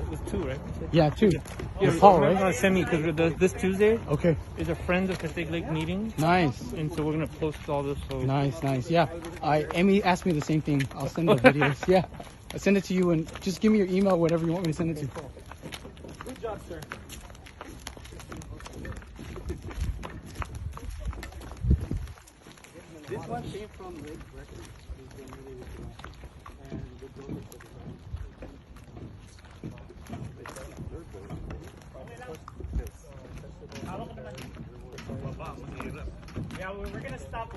With two, right? Yeah, 2. Yeah, Paul, right? Send me because this Tuesday Okay. is a Friends of Castaic Lake meeting. Nice. And so we're gonna post all this. So Nice. Yeah. Amy asked me the same thing. I'll send the videos. Yeah. I'll send it to you and just give me your email, whatever you want me to send it to. Good job, sir. This one came from Lake Records. And the dolly for the Yeah, we're gonna stop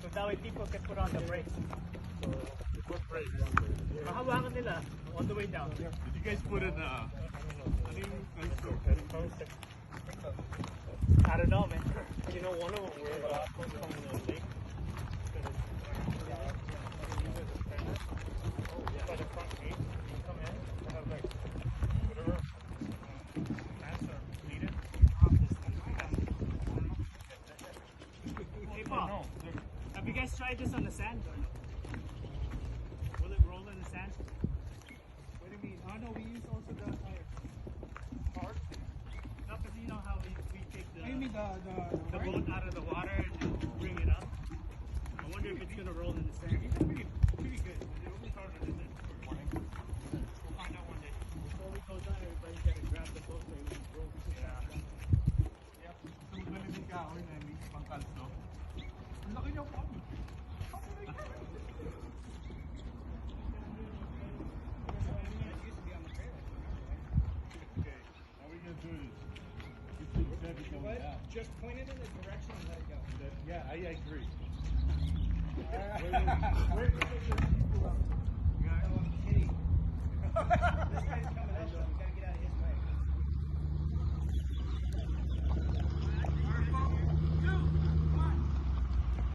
so that way people can put on the brakes. What brakes? Mahawakan nila on the way down. Did you guys put in I don't know, man. You know, one of them where the last one from the lake. By the front gate, you come in, they have like whatever plants are needed. Hey, Paul, have you guys tried this on the sand? Will it roll in the sand? What do you mean? Oh no, we use also the hard. No, because you know how we take the boat out of the water and bring it up. I wonder if it's gonna roll in the sand. It's pretty good. It'll be harder than this. We'll find out one day. Before we go down, everybody's gotta grab the boat and roll to the sand. Yep. Sumunod ka ako na may pangkalso. Ang laki niya po. Okay, all we're gonna do is Just point it in the direction and let it go. yeah, I agree. Where do you get your people from?